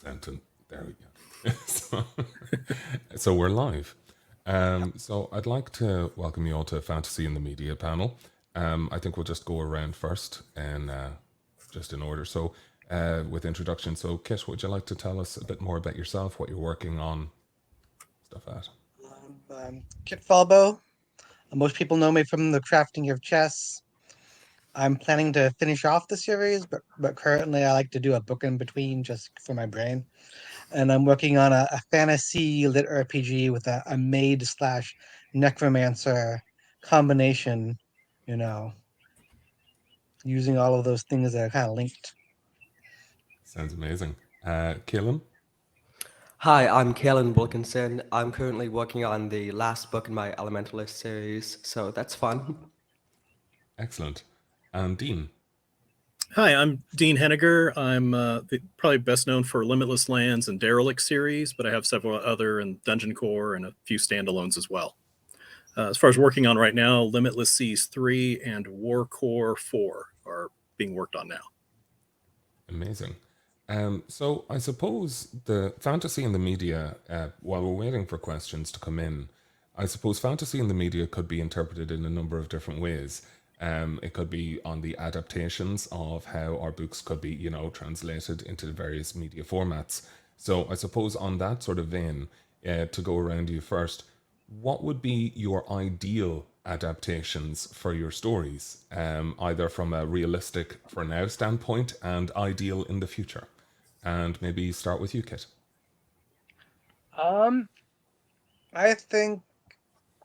sentence. There we go. So we're live. So I'd like to welcome you all to Fantasy in the Media panel. I think we'll just go around first and just in order. So with introduction, so Kit, would you like to tell us a bit more about yourself, what you're working on, stuff like that? Kit Falbo. Most people know me from the crafting of chess. I'm planning to finish off the series, but currently I like to do a book in between just for my brain. And I'm working on a fantasy lit RPG with a maid slash necromancer combination, you know, using all of those things that are kind of linked. Sounds amazing. Kaelin? Hi, I'm Kalen Wilkinson. I'm currently working on the last book in my Elementalist series, so that's fun. Excellent. And Dean? Hi, I'm Dean Henniger. I'm probably best known for Limitless Lands and Derelict series, but I have several other in Dungeon Core and a few standalones as well. As far as working on right now, Limitless Seas 3 and War Core 4 are being worked on now. Amazing. So I suppose the fantasy in the media, while we're waiting for questions to come in, I suppose fantasy in the media could be interpreted in a number of different ways. It could be on the adaptations of how our books could be, translated into the various media formats. So I suppose on that sort of vein, to go around you first, what would be your ideal adaptations for your stories, either from a realistic for now standpoint and ideal in the future? And maybe start with you, Kit. Um, I think,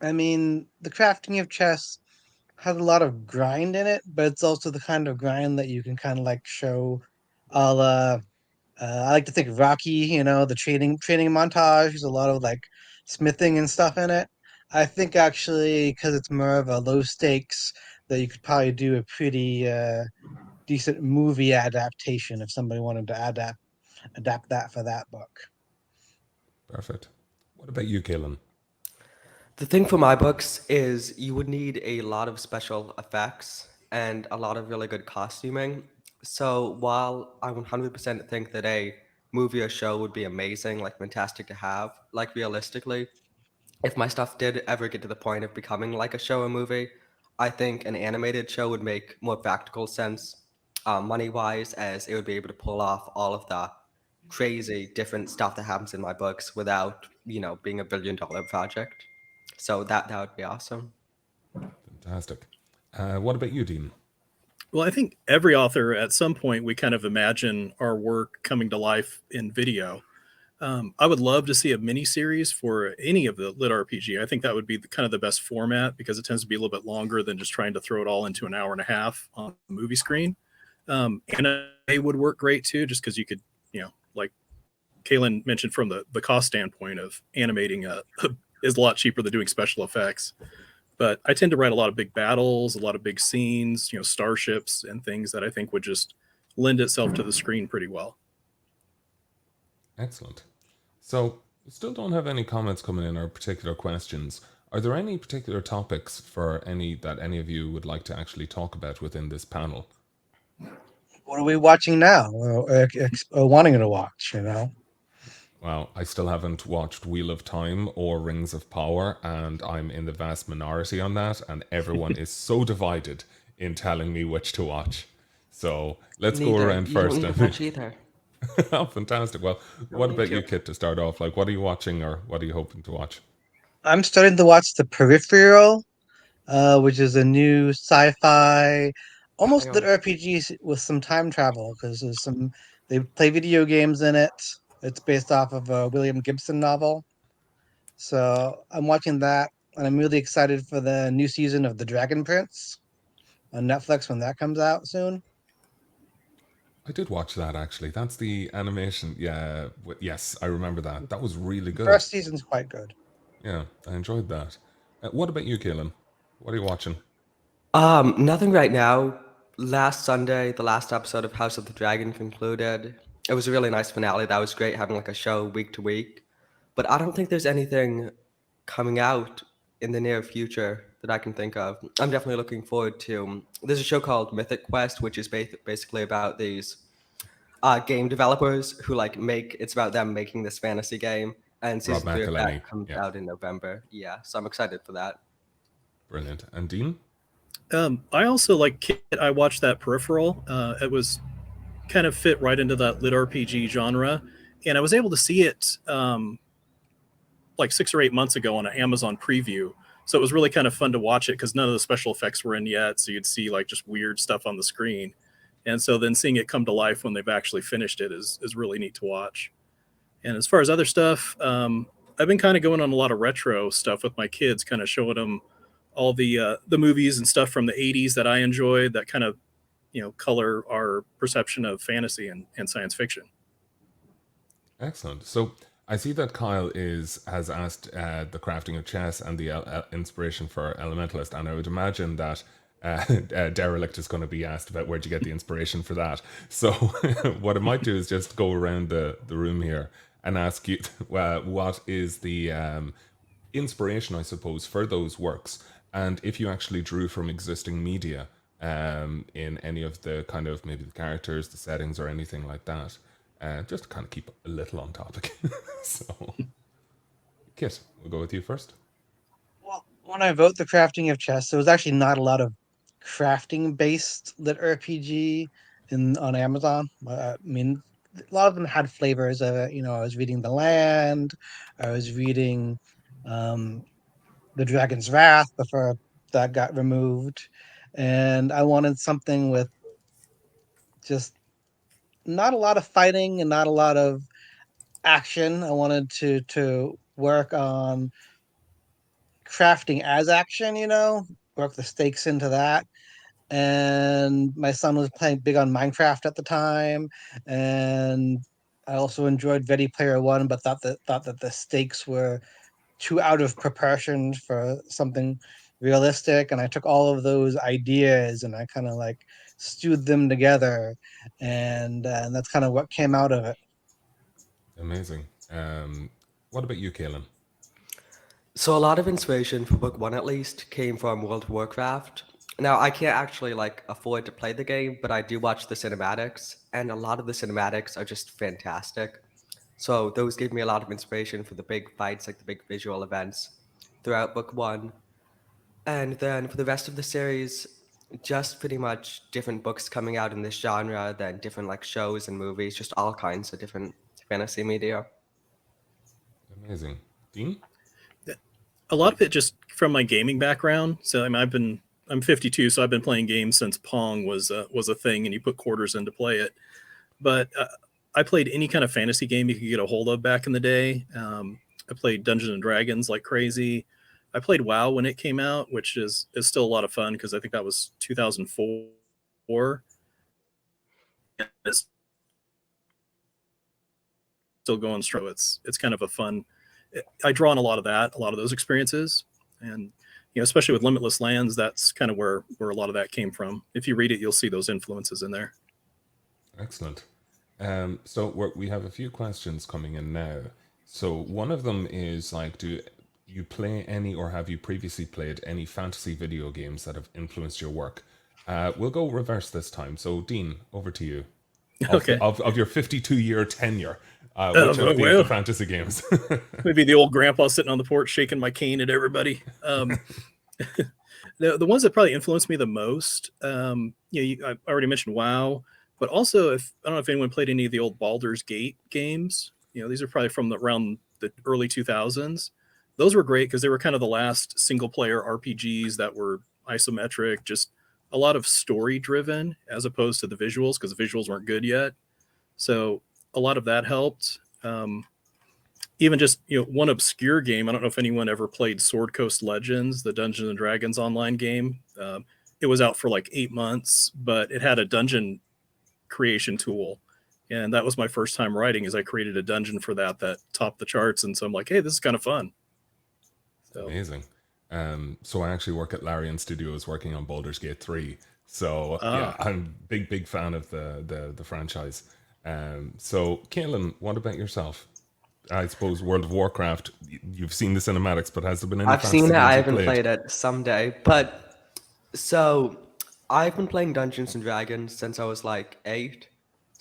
the crafting of chess has a lot of grind in it, but it's also the kind of grind that you can kind of like show a la I like to think of Rocky, the training montage. There's a lot of like smithing and stuff in it. I think actually because it's more of a low stakes that you could probably do a pretty decent movie adaptation if somebody wanted to adapt that for that book. Perfect. What about you, Kaelin? The thing for my books is you would need a lot of special effects and a lot of really good costuming. So while I 100% think that a movie or show would be amazing, like fantastic to have, like realistically, if my stuff did ever get to the point of becoming like a show or movie, I think an animated show would make more practical sense, money wise, as it would be able to pull off all of the crazy different stuff that happens in my books without, being $1 billion project. So that would be awesome. Fantastic. What about you, Dean? Well, I think every author at some point we kind of imagine our work coming to life in video. I would love to see a mini series for any of the lit RPG. I think that would be kind of the best format because it tends to be a little bit longer than just trying to throw it all into an hour and a half on the movie screen. Anime would work great too, just because you could, like Kaylin mentioned, from the cost standpoint of animating is a lot cheaper than doing special effects. But I tend to write a lot of big battles, a lot of big scenes, starships and things that I think would just lend itself to the screen pretty well. Excellent. So, we still don't have any comments coming in or particular questions. Are there any particular topics for any of you would like to actually talk about within this panel? What are we watching now, or wanting to watch? Well, I still haven't watched Wheel of Time or Rings of Power, and I'm in the vast minority on that, and everyone is so divided in telling me which to watch. So let's go around You first. don't need to watch either. Oh, fantastic. Well, what about you, Kit, to start off? Like, what are you watching or what are you hoping to watch? I'm starting to watch The Peripheral, which is a new sci-fi, almost lit RPG with some time travel because they play video games in it. It's based off of a William Gibson novel. So I'm watching that, and I'm really excited for the new season of The Dragon Prince on Netflix when that comes out soon. I did watch that actually. That's the animation. Yeah, yes, I remember that. That was really The good. first season's quite good. Yeah, I enjoyed that. What about you, Kaelin? What are you watching? Nothing right now. Last Sunday, the last episode of House of the Dragon concluded. It was a really nice finale. That was great having like a show week to week. But I don't think there's anything coming out in the near future that I can think of. I'm definitely looking forward to. There's a show called Mythic Quest, which is basically about these game developers who like it's about them making this fantasy game, and Rob season 3 of McElhenney, that comes yeah. out in November. Yeah, so I'm excited for that. Brilliant. And Dean? I also I watched that Peripheral. It was kind of fit right into that lit RPG genre, and I was able to see it like 6 or 8 months ago on an Amazon preview. So it was really kind of fun to watch it because none of the special effects were in yet. So you'd see like just weird stuff on the screen. And so then seeing it come to life when they've actually finished it is really neat to watch. And as far as other stuff, I've been kind of going on a lot of retro stuff with my kids, kind of showing them all the movies and stuff from the 80s that I enjoyed that kind of, color our perception of fantasy and science fiction. Excellent. So I see that Kyle has asked the crafting of chess and the inspiration for Elementalist, and I would imagine that Derelict is going to be asked about where'd you get the inspiration for that. So what I might do is just go around the room here and ask you what is the inspiration, I suppose, for those works, and if you actually drew from existing media in any of the kind of maybe the characters, the settings, or anything like that. Just to kind of keep a little on topic. So, Kit, we'll go with you first. Well, when I wrote the crafting of chess, there was actually not a lot of crafting based lit RPG on Amazon. I mean, a lot of them had flavors of it. I was reading The Land, I was reading The Dragon's Wrath before that got removed, and I wanted something with just not a lot of fighting and not a lot of action. I wanted to work on crafting as action, work the stakes into that. And my son was playing big on Minecraft at the time, and I also enjoyed Ready Player One, but thought that the stakes were too out of proportion for something realistic. And I took all of those ideas and I kind of like stewed them together, and that's kind of what came out of it. Amazing. What about you, Kaelin? So a lot of inspiration for book 1 at least came from World of Warcraft. Now I can't actually afford to play the game, but I do watch the cinematics, and a lot of the cinematics are just fantastic. So those gave me a lot of inspiration for the big fights, like the big visual events throughout book 1. And then for the rest of the series, just pretty much different books coming out in this genre, then different shows and movies, just all kinds of different fantasy media. Amazing. Dean? A lot of it just from my gaming background. So I'm 52, so I've been playing games since Pong was a thing, and you put quarters in to play it. But I played any kind of fantasy game you could get a hold of back in the day. I played Dungeons and Dragons like crazy. I played WoW when it came out, which is still a lot of fun because I think that was 2004. It's still going strong. It's kind of a fun. I draw on a lot of those experiences, and especially with Limitless Lands, that's kind of where a lot of that came from. If you read it, you'll see those influences in there. Excellent. So we have a few questions coming in now. So one of them is do you play any, or have you previously played any fantasy video games that have influenced your work? We'll go reverse this time. So Dean, over to you. Okay. Of your 52-year tenure, which of the fantasy games? Maybe the old grandpa sitting on the porch shaking my cane at everybody. The ones that probably influenced me the most, I already mentioned WoW, but also I don't know if anyone played any of the old Baldur's Gate games. These are probably from around the early 2000s. Those were great because they were kind of the last single player RPGs that were isometric, just a lot of story driven as opposed to the visuals, because the visuals weren't good yet. So a lot of that helped. Even just, one obscure game. I don't know if anyone ever played Sword Coast Legends, the Dungeons and Dragons online game. It was out for 8 months, but it had a dungeon creation tool. And that was my first time writing, is I created a dungeon for that topped the charts. And so I'm like, hey, this is kind of fun. So. Amazing. So I actually work at Larian Studios working on Baldur's Gate 3. So yeah, I'm big fan of the franchise. So Kaelin, what about yourself? I suppose World of Warcraft, you've seen the cinematics, but has there been any? I've seen it, I haven't played it someday. But so I've been playing Dungeons and Dragons since I was 8.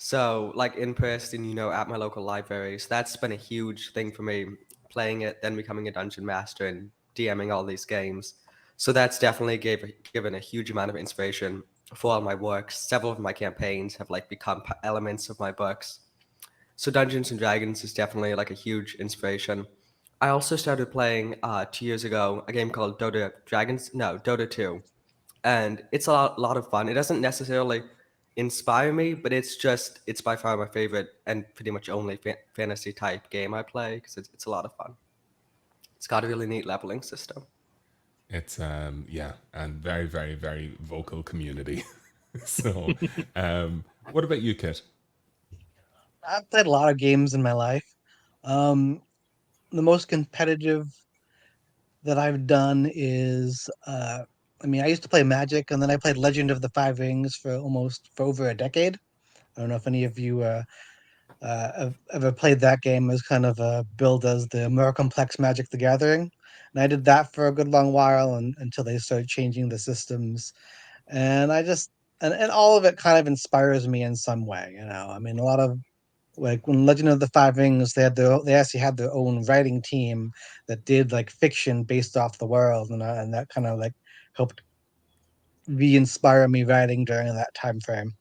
So, like in person, at my local libraries, that's been a huge thing for me, playing it, then becoming a dungeon master and DMing all these games. So that's definitely given a huge amount of inspiration for all my works. Several of my campaigns have like become elements of my books. So Dungeons and Dragons is definitely like a huge inspiration. I also started playing 2 years ago a game called Dota 2, and it's a lot of fun. It doesn't necessarily inspire me, but it's by far my favorite and pretty much only fantasy type game I play because it's a lot of fun. It's got a really neat leveling system. It's yeah, and very, very, very vocal community. So, what about you, Kit? I've played a lot of games in my life. Um, the most competitive that I've done is, I mean, I used to play Magic, and then I played Legend of the Five Rings for over a decade. I don't know if any of you have ever played that game as kind of a build as the more complex Magic the Gathering. And I did that for a good long while until they started changing the systems. And I just and all of it kind of inspires me in some way, you know. I mean, a lot of like when Legend of the Five Rings, they actually had their own writing team that did like fiction based off the world, and that kind of like helped re-inspire me writing during that time frame.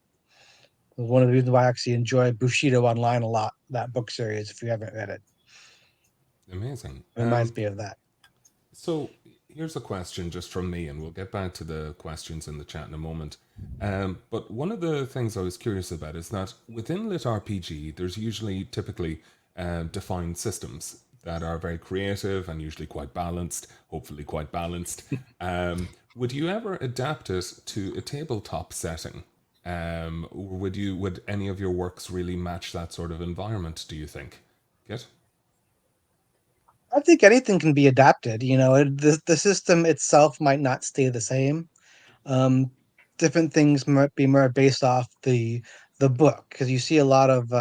It was one of the reasons why I actually enjoy Bushido Online a lot. That book series, if you haven't read it, Amazing. it reminds me of that. So here's a question just from me, and we'll get back to the questions in the chat in a moment. But one of the things I was curious about is that within Lit RPG, there's usually typically defined systems that are very creative and usually quite balanced, hopefully quite balanced. Would you ever adapt it to a tabletop setting? Or would any of your works really match that sort of environment, do you think? Kit? I think anything can be adapted. You know, the system itself might not stay the same. Um, Different things might be more based off the book because you see a lot of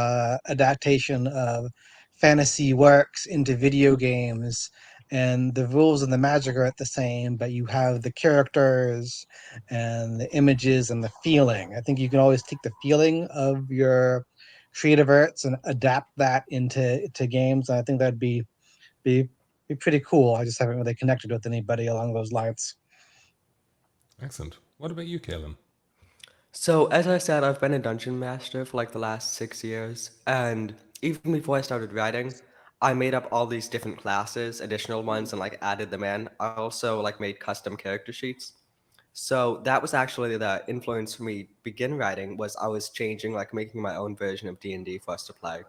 adaptation of fantasy works into video games, and the rules and the magic are the same, but you have the characters and the images and the feeling. I think you can always take the feeling of your creative arts and adapt that into games. And I think that'd be be pretty cool. I just haven't really connected with anybody along those lines. Excellent. What about you, Kaelin? So, as I said, I've been a dungeon master for like the last 6 years, and even before I started writing, I made up all these different classes, additional ones, and like added them in. I also like made custom character sheets. So that was actually the influence for me begin writing was I was changing, like making my own version of D&D for us to play.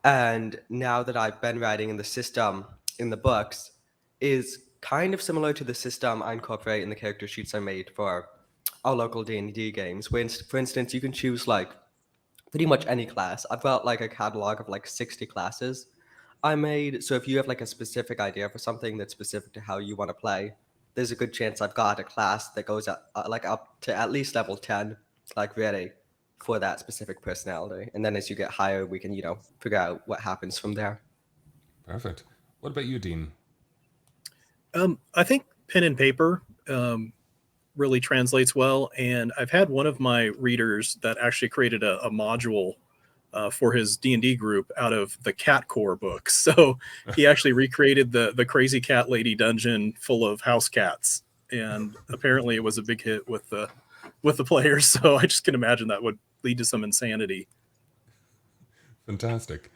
And now that I've been writing in the system in the books is kind of similar to the system I incorporate in the character sheets I made for our local D&D games. For instance, you can choose like pretty much any class. I've got like a catalog of like 60 classes I made. So if you have like a specific idea for something that's specific to how you want to play, there's a good chance I've got a class that goes like up to at least level 10, like ready for that specific personality. And then as you get higher, we can, figure out what happens from there. Perfect. What about you, Dean? I think pen and paper really translates well. And I've had one of my readers that actually created a module for his D&D group out of the Cat Core books. So he actually recreated the Crazy Cat Lady dungeon full of house cats, and apparently it was a big hit with the players. So I just can imagine that would lead to some insanity. Fantastic.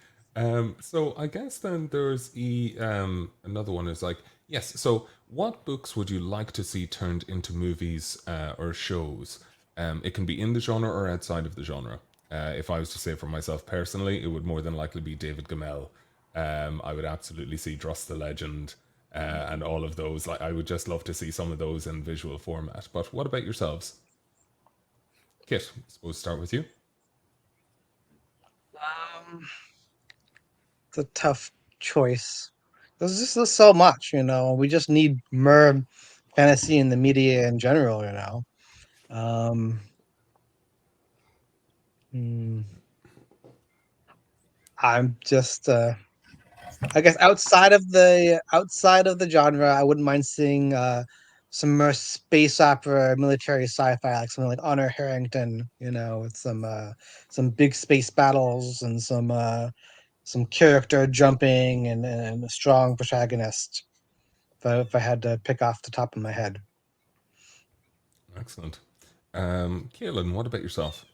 So I guess then there's another one is like, yes, so what books would you like to see turned into movies or shows? It can be in the genre or outside of the genre. If I was to say for myself personally, it would more than likely be David Gemmell. I would absolutely see Dross the Legend and all of those. Like, I would just love to see some of those in visual format. But what about yourselves? Kit, I suppose start with you. It's a tough choice. There's so much, you know. We just need more fantasy in the media in general, you know. Um, hmm, I'm just, I guess outside of the genre, I wouldn't mind seeing some more space opera, military sci-fi, like something like Honor Harrington, with some big space battles and some character jumping and a strong protagonist. If I had to pick off the top of my head. Excellent. Kaelin, what about yourself?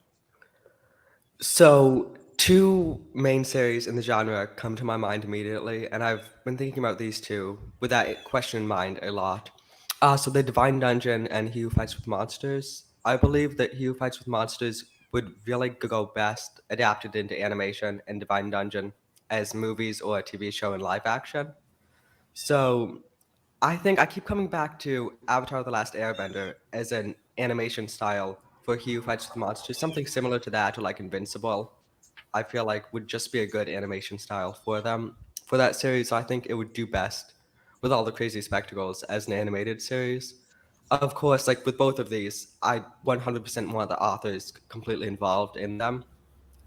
So, two main series in the genre come to my mind immediately, and I've been thinking about these two with that question in mind a lot. So, The Divine Dungeon and He Who Fights with Monsters. I believe that He Who Fights with Monsters would really go best adapted into animation, and Divine Dungeon as movies or a TV show in live action. So, I think I keep coming back to Avatar: The Last Airbender as an animation style for He Who Fights with Monsters, something similar to that, or like Invincible. I feel like would just be a good animation style for them for that series. I think it would do best with all the crazy spectacles as an animated series. Of course, like with both of these, I 100% want the authors completely involved in them,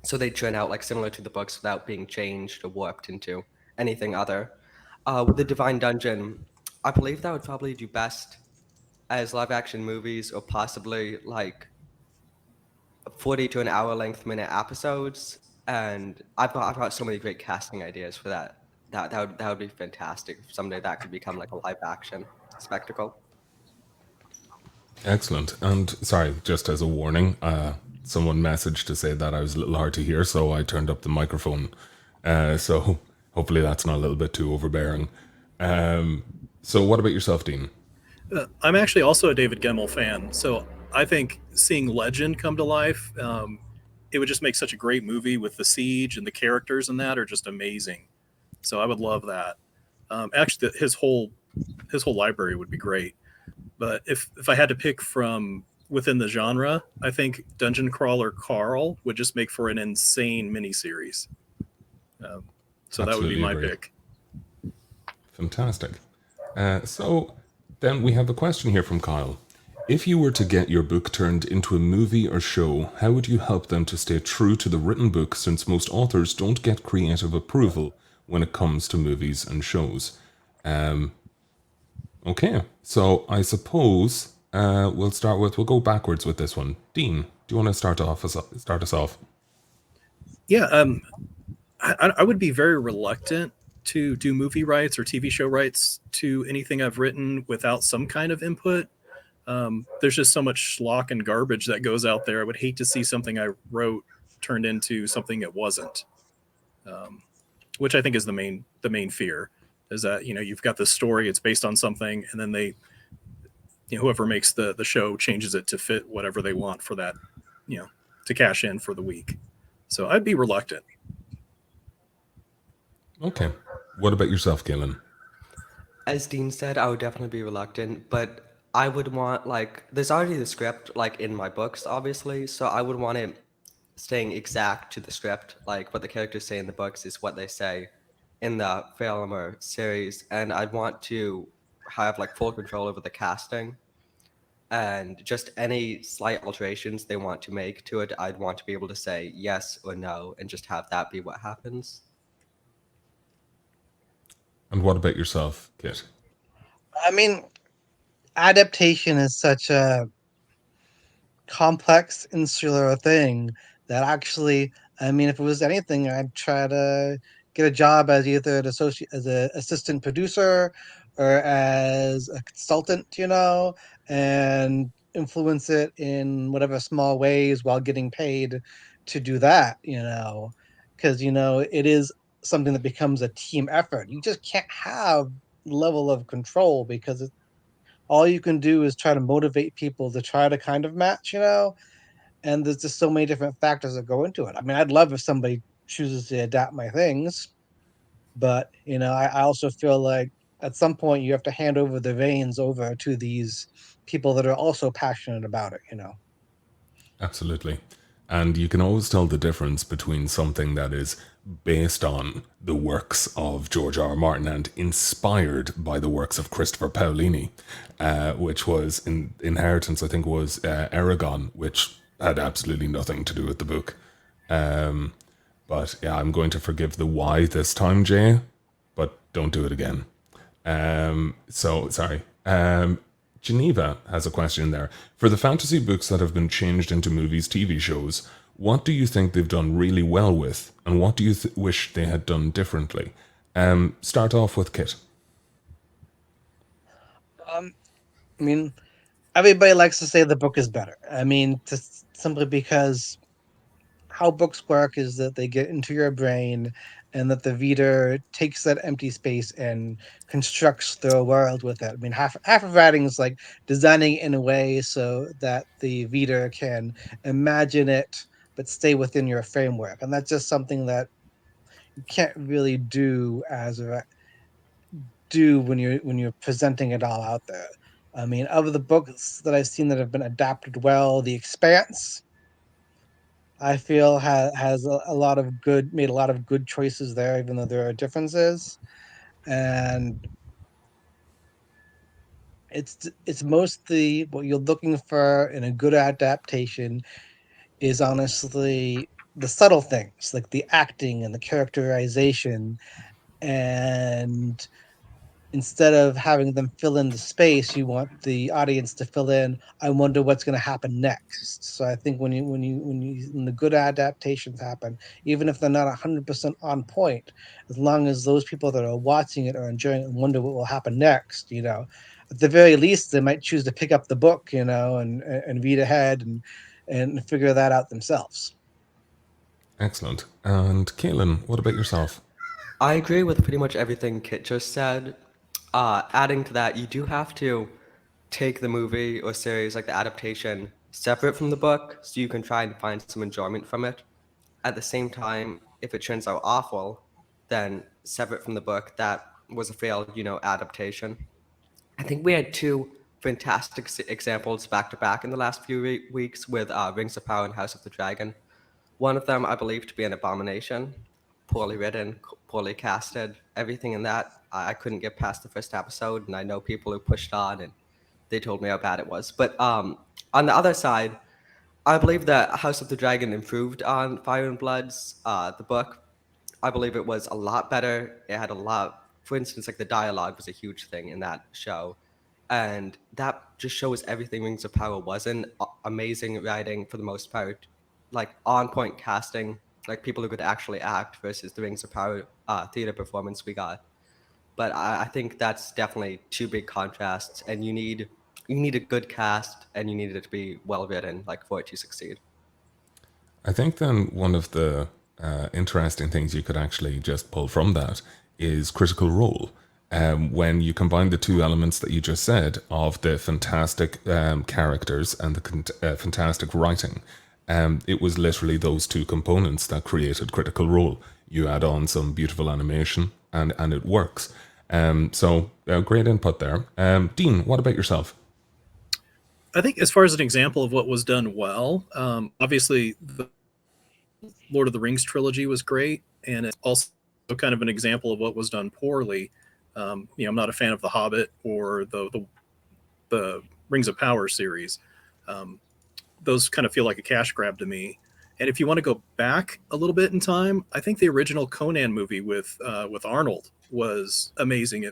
so they churn out like similar to the books without being changed or warped into anything other. With the Divine Dungeon, I believe that would probably do best as live action movies or possibly like 40 to an hour length minute episodes. And I've got so many great casting ideas for that. That would be fantastic if someday that could become like a live action spectacle. Excellent. And sorry, just as a warning, someone messaged to say that I was a little hard to hear, so I turned up the microphone. So hopefully that's not a little bit too overbearing. So what about yourself, Dean? I'm actually also a David Gemmell fan, so I think seeing Legend come to life, it would just make such a great movie with the siege and the characters in that are just amazing. So I would love that. Actually, his whole library would be great. But if I had to pick from within the genre, I think Dungeon Crawler Carl would just make for an insane miniseries. So that would be Absolutely my agree. pick. Fantastic. So then we have a question here from Kyle. If you were to get your book turned into a movie or show, how would you help them to stay true to the written book, since most authors don't get creative approval when it comes to movies and shows? Okay, so I suppose we'll go backwards with this one. Dean, do you want to start us off? Yeah, I would be very reluctant to do movie rights or TV show rights to anything I've written without some kind of input. There's just so much schlock and garbage that goes out there. I would hate to see something I wrote turned into something it wasn't, which I think is the main fear. Is that you've got this story, it's based on something, and then whoever makes the show changes it to fit whatever they want for that, to cash in for the week. So I'd be reluctant. Okay. What about yourself, Gillen? As Dean said, I would definitely be reluctant, but I would want there's already the script in my books, obviously, so I would want it staying exact to the script. Like what the characters say in the books is what they say in the film or series, and I'd want to have full control over the casting, and just any slight alterations they want to make to it, I'd want to be able to say yes or no and just have that be what happens. And what about yourself, Kit? I mean, adaptation is such a complex, insular thing that actually, if it was anything, I'd try to get a job as either as an assistant producer or as a consultant, and influence it in whatever small ways while getting paid to do that, because it is something that becomes a team effort. You just can't have level of control because all you can do is try to motivate people to try to kind of match, and there's just so many different factors that go into it. I'd love if somebody chooses to adapt my things, but I also feel like at some point you have to hand over the reins over to these people that are also passionate about it. Absolutely. And you can always tell the difference between something that is based on the works of George R. R. Martin and inspired by the works of Christopher Paolini, which was Inheritance, I think, was Aragon, which had absolutely nothing to do with the book. But yeah, I'm going to forgive the why this time, Jay, but don't do it again. So sorry. Geneva has a question there. For the fantasy books that have been changed into movies, TV shows, what do you think they've done really well with, and what do you wish they had done differently? Start off with Kit. I mean, everybody likes to say the book is better. I mean, just simply because how books work is that they get into your brain and that the reader takes that empty space and constructs their world with it. I mean, half of writing is like designing in a way so that the reader can imagine it but stay within your framework. And that's just something that you can't really do when you're presenting it all out there. I mean, of the books that I've seen that have been adapted well, The Expanse, I feel has a lot of made a lot of good choices there, even though there are differences. And it's mostly what you're looking for in a good adaptation is honestly the subtle things like the acting and the characterization, and instead of having them fill in the space, you want the audience to fill in, I wonder what's going to happen next. So I think when the good adaptations happen, even if they're not 100% on point, as long as those people that are watching it are enjoying it and wonder what will happen next, at the very least they might choose to pick up the book, and read ahead and figure that out themselves. Excellent. And Kaylin, what about yourself? I agree with pretty much everything Kit just said. Adding to that, you do have to take the movie or series, like the adaptation, separate from the book so you can try and find some enjoyment from it. At the same time, if it turns out awful, then separate from the book, that was a failed, adaptation. I think we had two fantastic examples back to back in the last few weeks with Rings of Power and House of the Dragon. One of them, I believe, to be an abomination, poorly written, poorly casted, everything in that. I couldn't get past the first episode, and I know people who pushed on, and they told me how bad it was. But on the other side, I believe that House of the Dragon improved on Fire and Blood's the book. I believe it was a lot better. It had a lot, for instance, like the dialogue was a huge thing in that show. And that just shows everything Rings of Power wasn't. Amazing writing for the most part, like on point casting, like people who could actually act versus the Rings of Power theater performance we got. But I think that's definitely two big contrasts, and you need a good cast and you need it to be well written, like for it to succeed. I think then one of the interesting things you could actually just pull from that is Critical Role. When you combine the two elements that you just said of the fantastic characters and the fantastic writing, it was literally those two components that created Critical Role. You add on some beautiful animation and it works. So great input there. Dean, what about yourself? I think as far as an example of what was done well, obviously the Lord of the Rings trilogy was great, and it's also kind of an example of what was done poorly. I'm not a fan of The Hobbit or the Rings of Power series. Those kind of feel like a cash grab to me. And if you want to go back a little bit in time, I think the original Conan movie with Arnold was amazing.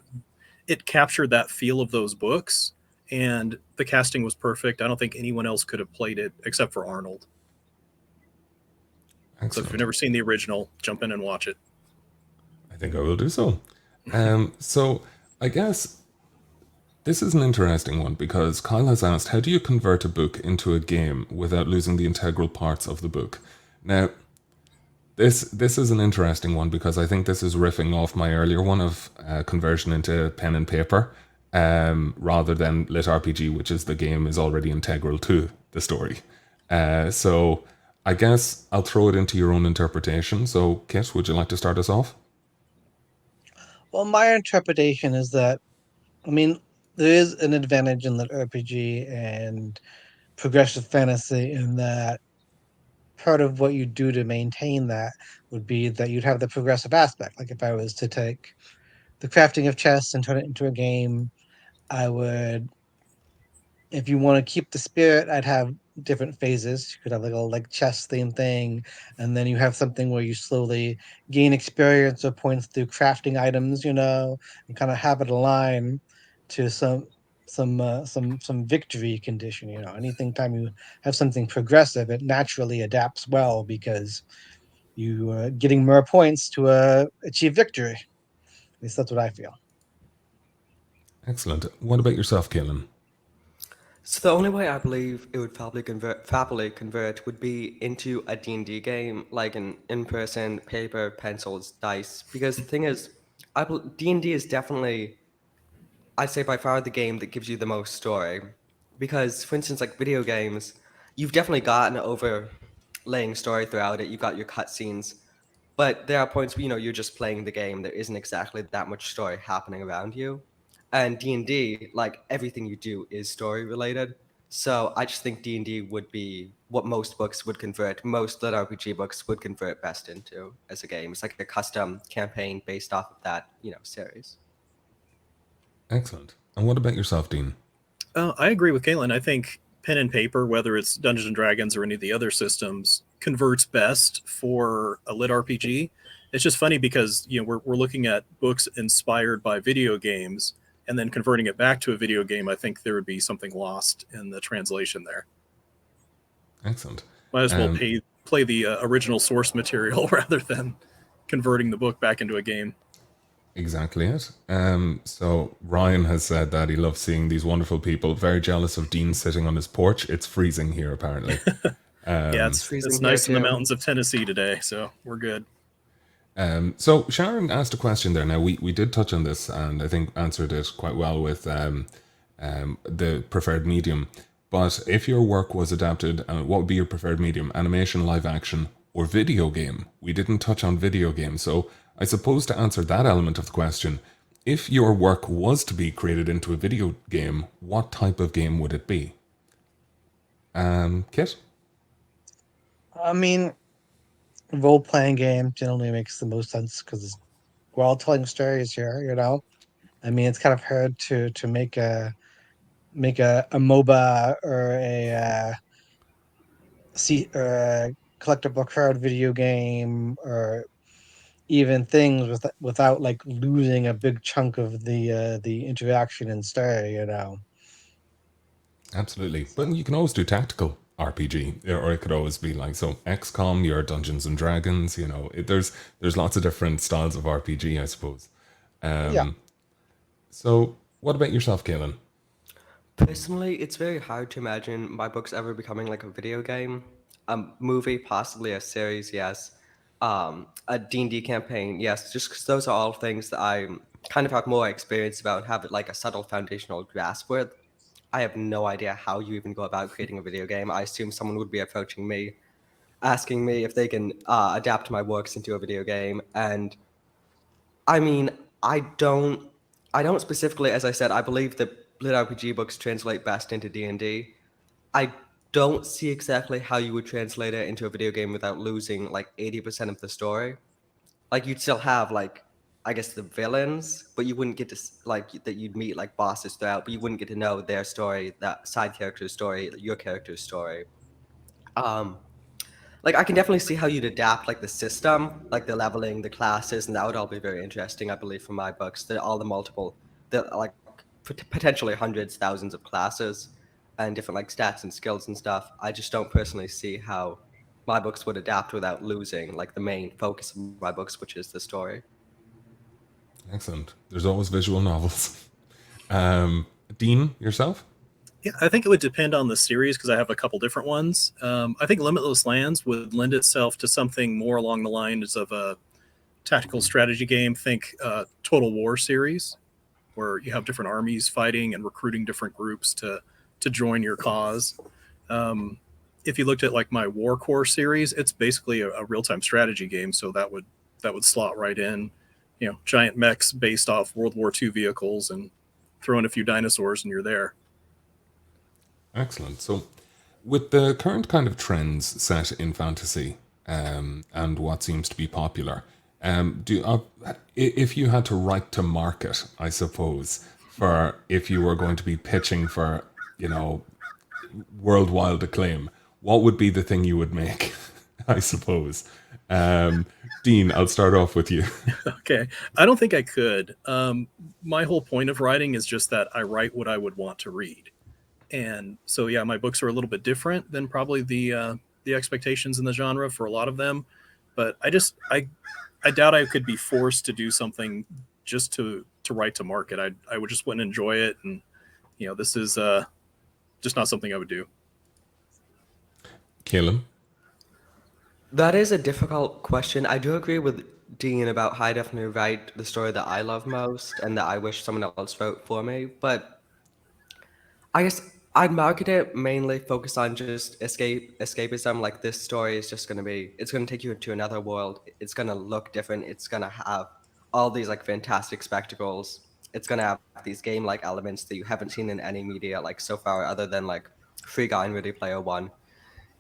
It captured that feel of those books, and the casting was perfect. I don't think anyone else could have played it except for Arnold. Excellent. So if you've never seen the original, jump in and watch it. I think I will do so. So I guess this is an interesting one because Kyle has asked, how do you convert a book into a game without losing the integral parts of the book? Now, this is an interesting one because I think this is riffing off my earlier one of conversion into pen and paper, rather than Lit RPG, which is the game is already integral to the story. So I guess I'll throw it into your own interpretation. So, Kit, would you like to start us off? Well, my interpretation is that, I mean, there is an advantage in the RPG and progressive fantasy in that part of what you do to maintain that would be that you'd have the progressive aspect. Like if I was to take the crafting of chess and turn it into a game, I would, if you want to keep the spirit, I'd have different phases. You could have like a like chess theme thing, and then you have something where you slowly gain experience or points through crafting items, and kind of have it align to some some victory condition. Anything time you have something progressive, it naturally adapts well because you getting more points to achieve victory. At least that's what I feel. Excellent. What about yourself, Kaelin? So the only way I believe it would properly convert would be into a D&D game, like an in-person, paper, pencils, dice. Because the thing is, D&D is definitely, I'd say by far the game that gives you the most story. Because, for instance, like video games, you've definitely got an overlaying story throughout it. You've got your cutscenes, but there are points where you're just playing the game. There isn't exactly that much story happening around you. And D&D, like everything you do is story related. So I just think D&D would be what most books would convert, most lit RPG books would convert best into as a game. It's like a custom campaign based off of that, series. Excellent. And what about yourself, Dean? I agree with Kaylin. I think pen and paper, whether it's Dungeons and Dragons or any of the other systems, converts best for a lit RPG. It's just funny because we're looking at books inspired by video games, and then converting it back to a video game. I think there would be something lost in the translation there. Excellent. Might as well play the original source material rather than converting the book back into a game. Exactly it. So Ryan has said that he loves seeing these wonderful people. Very jealous of Dean sitting on his porch. It's freezing here, apparently. Yeah, it's nice in the mountains of Tennessee today, so we're good. So Sharon asked a question there. Now we did touch on this, and I think answered it quite well with the preferred medium. But if your work was adapted, what would be your preferred medium? Animation, live action, or video game? We didn't touch on video game, so I suppose to answer that element of the question, if your work was to be created into a video game, what type of game would it be? Kit? I mean, role-playing game generally makes the most sense because we're all telling stories here. I mean, it's kind of hard to make a MOBA or a collectible card video game or even things without like losing a big chunk of the interaction and story. Absolutely. But you can always do tactical RPG, or it could always be like, so XCOM, your Dungeons and Dragons, there's lots of different styles of RPG, I suppose. Yeah. So what about yourself, Kaelin? Personally, it's very hard to imagine my books ever becoming like a video game, a movie, possibly a series, yes, a D&D campaign, yes, just because those are all things that I kind of have more experience about, have like a subtle foundational grasp with. I have no idea how you even go about creating a video game. I assume someone would be approaching me, asking me if they can adapt my works into a video game. And I mean, I don't specifically, as I said, I believe that lit RPG books translate best into D&D. I don't see exactly how you would translate it into a video game without losing like 80% of the story. Like you'd still have like, I guess the villains, but you wouldn't get to like that you'd meet like bosses throughout, but you wouldn't get to know their story, that side character's story, your character's story. Like I can definitely see how you'd adapt like the system, like the leveling, the classes, and that would all be very interesting, I believe, for my books. All the multiple, like potentially hundreds, thousands of classes and different like stats and skills and stuff. I just don't personally see how my books would adapt without losing like the main focus of my books, which is the story. Excellent. There's always visual novels. Dean, yourself? Yeah, I think it would depend on the series because I have a couple different ones. I think Limitless Lands would lend itself to something more along the lines of a tactical strategy game. Think Total War series, where you have different armies fighting and recruiting different groups to join your cause. If you looked at like my War Core series, it's basically a real-time strategy game, so that would slot right in. Giant mechs based off World War II vehicles and throw in a few dinosaurs and you're there. Excellent. So, with the current kind of trends set in fantasy and what seems to be popular, if you had to write to market, I suppose, for if you were going to be pitching for, worldwide acclaim, what would be the thing you would make, I suppose? Dean, I'll start off with you. Okay. I don't think I could. My whole point of writing is just that I write what I would want to read. And so, yeah, my books are a little bit different than probably the expectations in the genre for a lot of them. But I doubt I could be forced to do something just to write to market. I would just wouldn't enjoy it. And, this is just not something I would do. Caleb? That is a difficult question. I do agree with Dean about how I definitely write the story that I love most and that I wish someone else wrote for me. But I guess I'd market it mainly focused on just escapism. Like this story is just it's gonna take you into another world. It's gonna look different. It's gonna have all these like fantastic spectacles. It's gonna have these game-like elements that you haven't seen in any media like so far, other than like Free Guy and Ready Player One.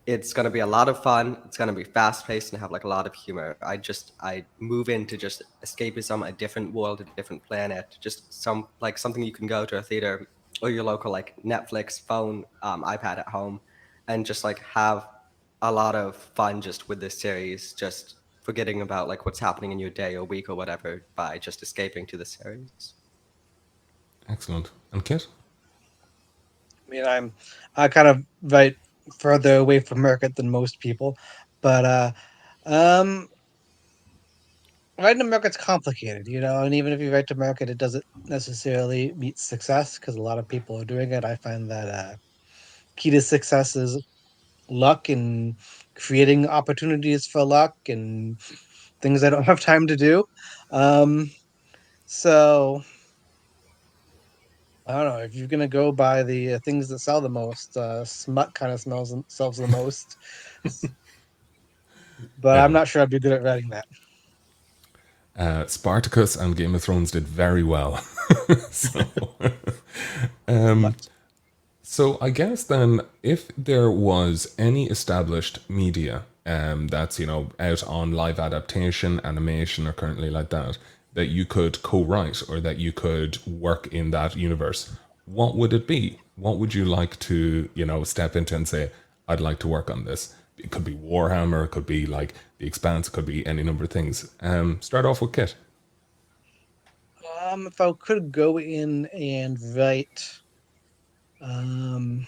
It's gonna be a lot of fun. It's gonna be fast-paced and have like a lot of humor. I move into just escapism, a different world, a different planet, just something you can go to a theater or your local like Netflix, phone, iPad at home, and just like have a lot of fun just with this series, just forgetting about like what's happening in your day or week or whatever by just escaping to the series. Excellent. And Kit? I mean, I kind of write further away from market than most people, but writing to market's complicated, and even if you write to market, it doesn't necessarily meet success because a lot of people are doing it. I find that key to success is luck and creating opportunities for luck and things I don't have time to do. So I don't know if you're gonna go by the things that sell the most. Smut kind of sells the most, but I'm Yeah. not sure I'd be good at writing that. Spartacus and Game of Thrones did very well. so, um, so I guess then, if there was any established media that's out on live adaptation, animation, or currently like that you could co-write or that you could work in that universe, what would it be? What would you like to step into and say, I'd like to work on this? It could be Warhammer, it could be like The Expanse, it could be any number of things. Start off with Kit. If I could go in and write, I'm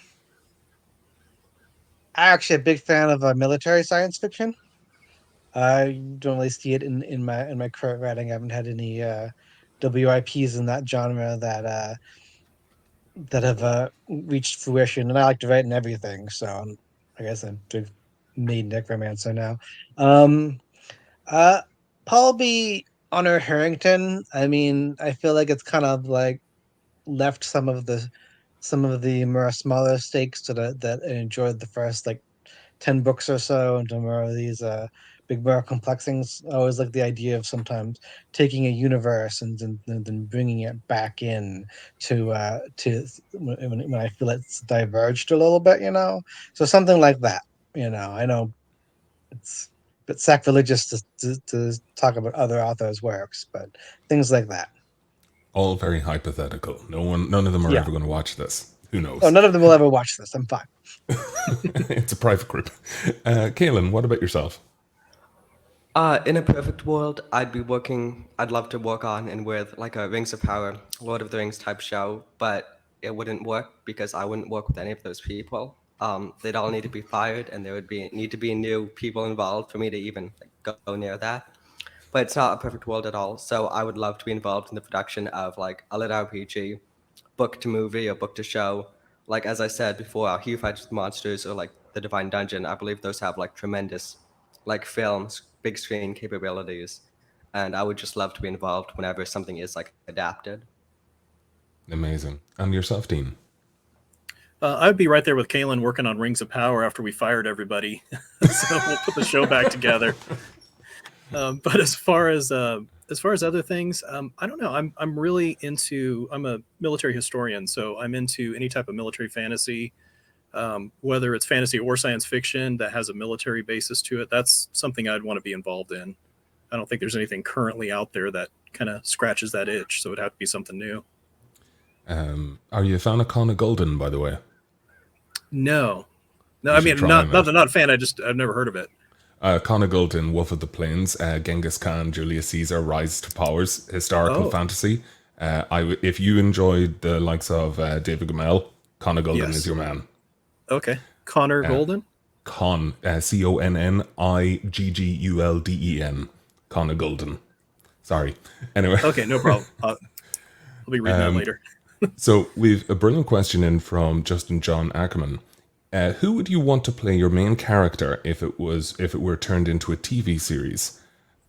actually a big fan of military science fiction. I don't really see it in my current writing. I haven't had any WIPs in that genre that have reached fruition, and I like to write in everything. So I guess I'm a made necromancer now. Um, uh, Probably Honor Harrington. I mean, I feel like it's kind of like left some of the more smaller stakes that enjoyed the first like 10 books or so into more of these big more complex things. I always like the idea of sometimes taking a universe and then bringing it back in to when I feel it's diverged a little bit. So something like that. I know it's a bit sacrilegious to talk about other authors' works, but things like that. All very hypothetical. None of them are Yeah. ever going to watch this. Who knows? Oh, none of them will ever watch this. I'm fine. It's a private group. Kaelin, what about yourself? In a perfect world, I'd love to work on and with like a Rings of Power, Lord of the Rings type show, but it wouldn't work because I wouldn't work with any of those people. They'd all need to be fired and there would need to be new people involved for me to even like, go near that. But it's not a perfect world at all. So I would love to be involved in the production of like a lit RPG, book to movie or book to show. Like as I said before, our Hugh Fights with Monsters or like The Divine Dungeon, I believe those have like tremendous like films, big screen capabilities. And I would just love to be involved whenever something is like adapted. Amazing. And yourself, Dean? I'd be right there with Kaylin working on Rings of Power after we fired everybody. So we'll put the show back together. But as far as other things, I don't know. I'm really into. I'm a military historian, so I'm into any type of military fantasy, whether it's fantasy or science fiction that has a military basis to it. That's something I'd want to be involved in. I don't think there's anything currently out there that kind of scratches that itch, so it'd have to be something new. Are you a fan of Connor Golden, by the way? No, You I should mean try not him not out. not a fan. I've never heard of it. Connor Gulden, Wolf of the Plains, Genghis Khan, Julius Caesar, Rise to Powers, historical Oh. fantasy. If you enjoyed the likes of David Gemmell, Connor Gulden Yes. is your man. Okay. Connor Golden. Con, Conniggulden. Connor Gulden. Sorry. Anyway. Okay, no problem. I'll be reading that later. So we've a brilliant question in from Justin John Ackerman. Who would you want to play your main character if it were turned into a TV series?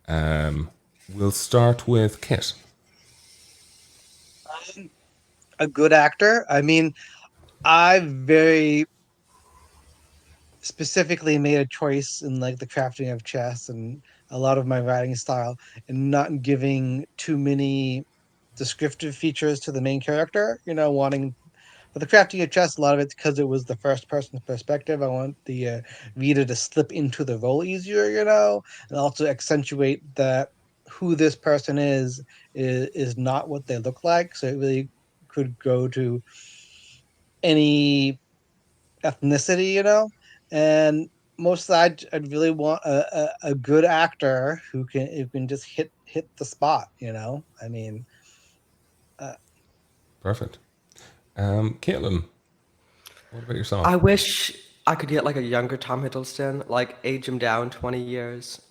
We'll start with Kit. A good actor. I mean, I very specifically made a choice in like the crafting of chess and a lot of my writing style and not giving too many descriptive features to the main character, wanting for the crafting of chess, a lot of it's because it was the first person perspective. I want the reader to slip into the role easier, and also accentuate that who this person is not what they look like. So it really could go to any ethnicity, and most I'd really want a good actor who can just hit the spot, I mean, Perfect. Caitlin, what about yourself? I wish I could get like a younger Tom Hiddleston, like age him down 20 years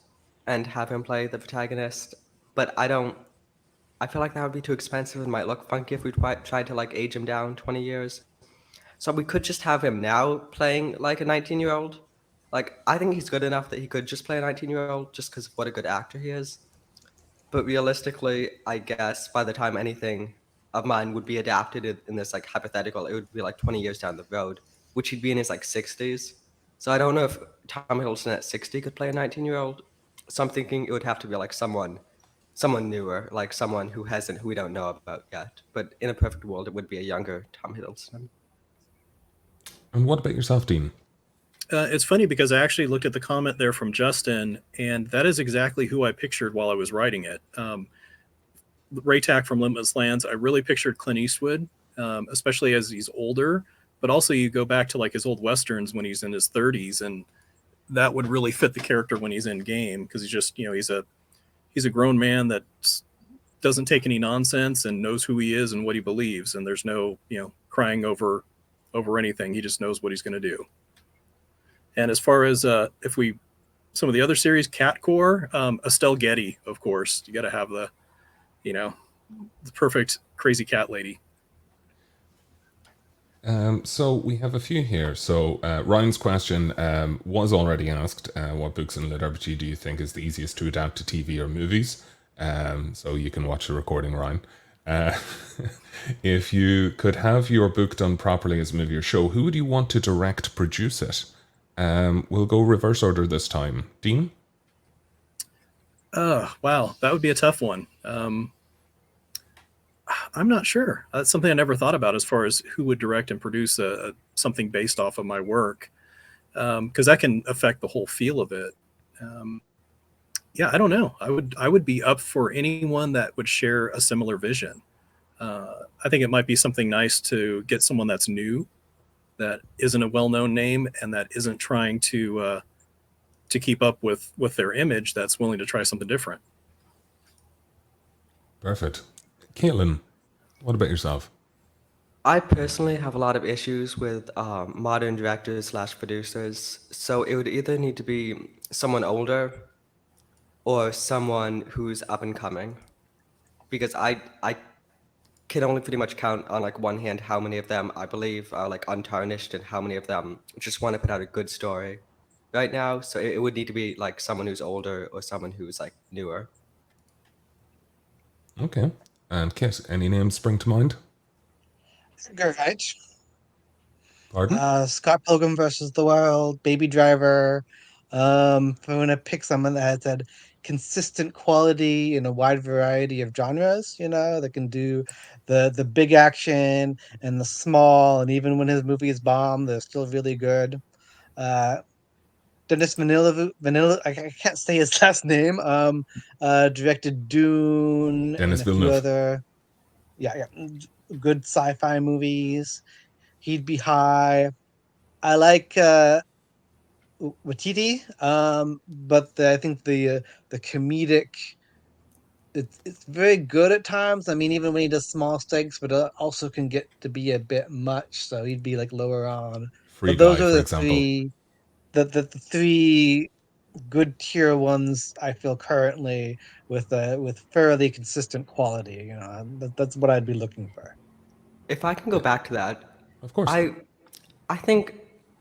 and have him play the protagonist. But I don't. I feel like that would be too expensive and might look funky if we tried to like age him down 20 years. So we could just have him now playing like a 19-year-old. Like, I think he's good enough that he could just play a 19-year-old just because of what a good actor he is. But realistically, I guess by the time anything of mine would be adapted in this like hypothetical, it would be like 20 years down the road, which he'd be in his like 60s. So I don't know if Tom Hiddleston at 60 could play a 19-year-old. So I'm thinking it would have to be like someone newer, like someone who we don't know about yet. But in a perfect world, it would be a younger Tom Hiddleston. And what about yourself, Dean? It's funny because I actually looked at the comment there from Justin, and that is exactly who I pictured while I was writing it. Ray Tack from Limitless Lands, I really pictured Clint Eastwood, especially as he's older. But also, you go back to like his old westerns when he's in his 30s, and that would really fit the character when he's in game because he's just he's a grown man that doesn't take any nonsense and knows who he is and what he believes, and there's no crying over anything. He just knows what he's going to do. And as far as some of the other series, Cat Core, Estelle Getty, of course, you got to have the perfect crazy cat lady. So we have a few here. So Ryan's question was already asked. What books in Lit RPG do you think is the easiest to adapt to TV or movies? So you can watch the recording, Ryan. If you could have your book done properly as a movie or show, who would you want to produce it? We'll go reverse order this time. Dean? Wow, that would be a tough one. I'm not sure. That's something I never thought about as far as who would direct and produce something based off of my work, because that can affect the whole feel of it. Yeah, I don't know. I would be up for anyone that would share a similar vision. I think it might be something nice to get someone that's new, that isn't a well-known name, and that isn't trying to keep up with their image. That's willing to try something different. Perfect. Caitlin, what about yourself? I personally have a lot of issues with modern directors / producers. So it would either need to be someone older or someone who's up and coming, because I can only pretty much count on like one hand how many of them I believe are like untarnished and how many of them just want to put out a good story right now. So it would need to be like someone who's older or someone who's like newer. Okay. And Kit, any names spring to mind? Edgar Wright, Pardon? Scott Pilgrim versus the World, Baby Driver. If I'm gonna pick someone that has had consistent quality in a wide variety of genres, that can do the big action and the small, and even when his movies bomb, they're still really good. Dennis Vanilla, I can't say his last name. Directed Dune Dennis and a few Villeneuve. other, good sci-fi movies. He'd be high. I like Watiti. But I think the comedic, it's very good at times. I mean, even when he does small stakes, but also can get to be a bit much. So he'd be like lower on. Free But those Guy, are for the example. the three good tier ones I feel currently with fairly consistent quality. That's what I'd be looking for. If I can go back to that, Of course. I I think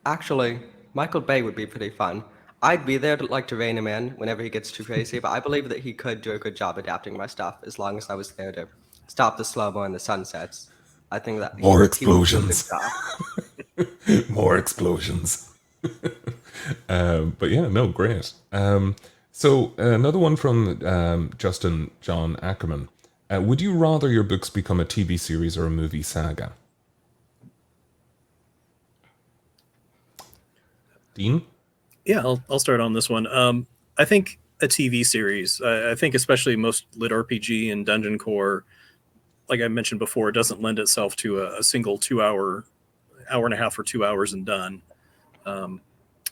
actually Michael Bay would be pretty fun. I'd be there to like to rein him in whenever he gets too crazy, but I believe that he could do a good job adapting my stuff as long as I was there to stop the slow mo and the sunsets. I think that More he would do a good explosions. job. More explosions. But yeah, no, great. So another one from Justin John Ackerman. Would you rather your books become a TV series or a movie saga? Dean? Yeah, I'll start on this one. I think a TV series. I think especially most lit RPG and Dungeon Core, like I mentioned before, it doesn't lend itself to a single 2 hour, hour and a half or 2 hours and done. Um,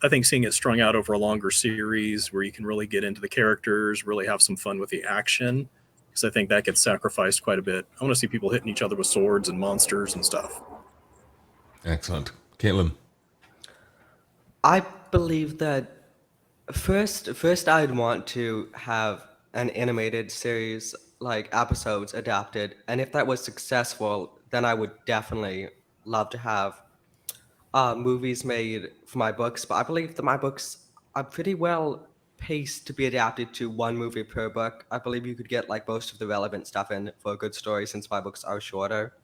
I think seeing it strung out over a longer series where you can really get into the characters, really have some fun with the action, because I think that gets sacrificed quite a bit. I want to see people hitting each other with swords and monsters and stuff. Excellent. Caitlin? I believe that first I'd want to have an animated series like episodes adapted, and if that was successful, then I would definitely love to have movies made for my books. But I believe that my books are pretty well paced to be adapted to one movie per book. I believe you could get like most of the relevant stuff in for a good story since my books are shorter.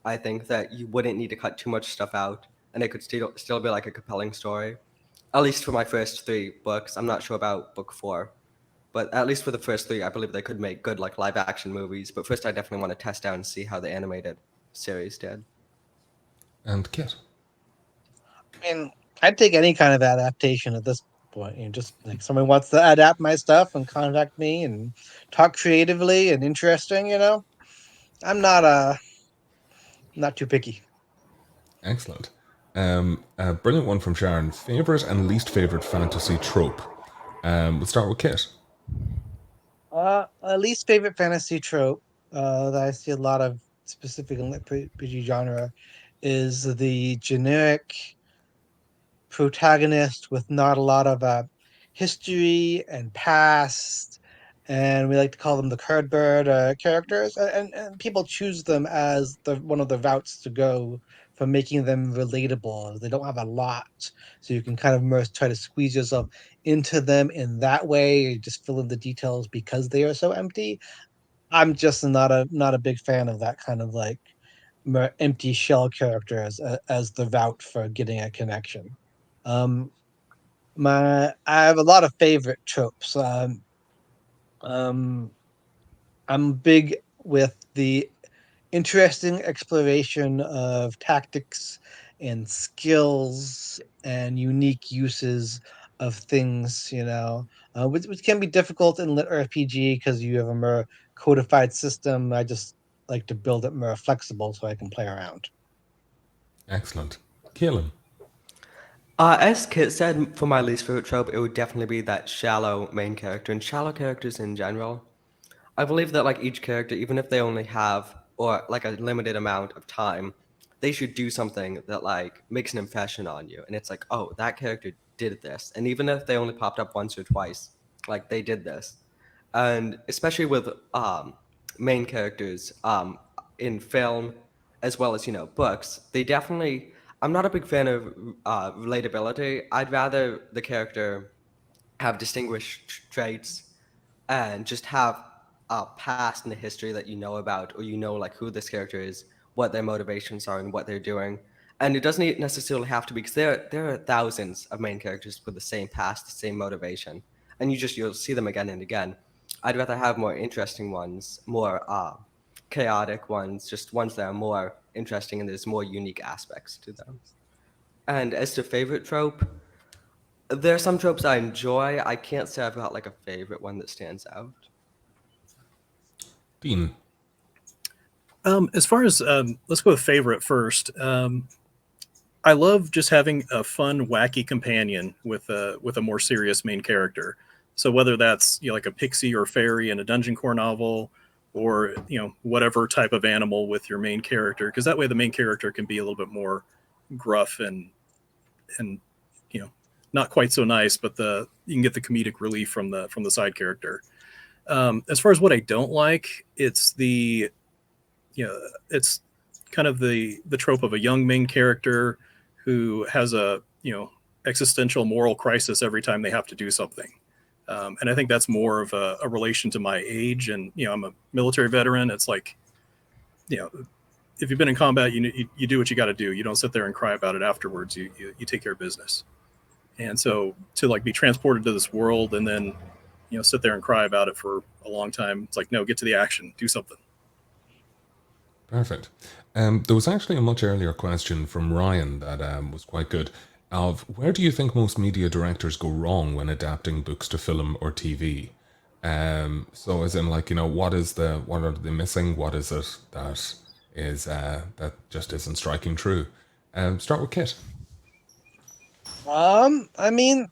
I think that you wouldn't need to cut too much stuff out, and it could still be like a compelling story. At least for my first three books. I'm not sure about book four, but at least for the first three, I believe they could make good like live action movies. But first, I definitely want to test out and see how the animated series did. And Kit? I mean, I'd take any kind of adaptation at this point. Just like someone wants to adapt my stuff and contact me and talk creatively and interesting. I'm not too picky. Excellent. A brilliant one from Sharon. Favorite and least favorite fantasy trope? We'll start with Kit. Least favorite fantasy trope that I see a lot of specific in the RPG genre is the generic protagonist with not a lot of history and past, and we like to call them the card bird characters, and people choose them as one of the routes to go for making them relatable. They don't have a lot, so you can kind of try to squeeze yourself into them in that way. You just fill in the details because they are so empty. I'm just not a big fan of that kind of like more empty shell character as the route for getting a connection. Um, I have a lot of favorite tropes. Um, I'm big with the interesting exploration of tactics and skills and unique uses of things, which can be difficult in lit RPG because you have a more codified system. I just like to build it more flexible so I can play around. Excellent. Caitlin? As Kit said, for my least favorite trope, it would definitely be that shallow main character and shallow characters in general. I believe that like each character, even if they only have or like a limited amount of time, they should do something that like makes an impression on you. And it's like, oh, that character did this. And even if they only popped up once or twice, like they did this. And especially with main characters in film as well as books, they definitely. I'm not a big fan of relatability. I'd rather the character have distinguished traits and just have a past in the history that you know about, or like who this character is, what their motivations are, and what they're doing. And it doesn't necessarily have to be, because there are thousands of main characters with the same past, the same motivation, and you'll see them again and again. I'd rather have more interesting ones, more chaotic ones, just ones that are more interesting and there's more unique aspects to them. And as to favorite trope, there are some tropes I enjoy. I can't say I've got like a favorite one that stands out. Dean? As far as let's go with favorite first. I love just having a fun, wacky companion with a more serious main character. So whether that's like a pixie or fairy in a dungeon core novel, or whatever type of animal with your main character, because that way the main character can be a little bit more gruff and not quite so nice, but you can get the comedic relief from the side character. As far as what I don't like, it's it's kind of the trope of a young main character who has a existential moral crisis every time they have to do something. And I think that's more of a relation to my age. And I'm a military veteran. It's like, if you've been in combat, you do what you got to do. You don't sit there and cry about it afterwards. You take care of business. And so to like be transported to this world and then sit there and cry about it for a long time, it's like, no, get to the action, do something. Perfect. There was actually a much earlier question from Ryan that was quite good. Of where do you think most media directors go wrong when adapting books to film or TV? So as in like, what are they missing? What is it that is that just isn't striking true? Start with Kit. I mean,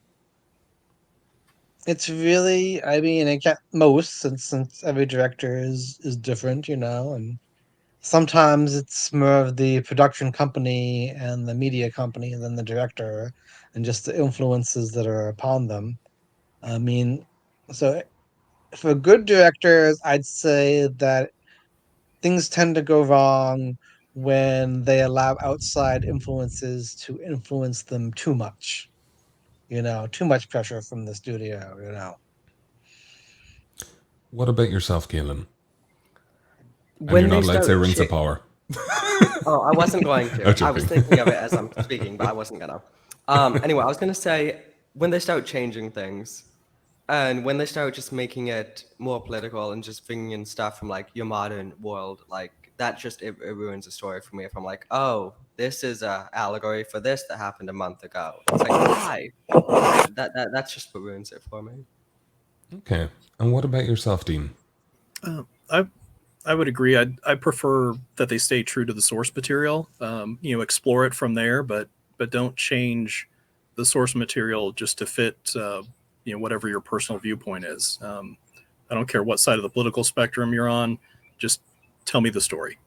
it's really, it can't most since every director is different, and sometimes it's more of the production company and the media company than the director, and just the influences that are upon them. I mean, so for good directors, I'd say that things tend to go wrong when they allow outside influences to influence them too much. Too much pressure from the studio. What about yourself, Kaelin? And When you're they not allowed to say start Rings of Power. Oh, I wasn't going to. I'm I was joking. thinking of it as I'm speaking, but I wasn't gonna. Anyway, I was gonna say when they start changing things, and when they start just making it more political and just bringing in stuff from like your modern world, like that just it ruins the story for me. If I'm like, oh, this is a allegory for this that happened a month ago. It's like why? That's just what ruins it for me. Okay. And what about yourself, Dean? I would agree. I prefer that they stay true to the source material. Explore it from there, but don't change the source material just to fit whatever your personal viewpoint is. I don't care what side of the political spectrum you're on. Just tell me the story.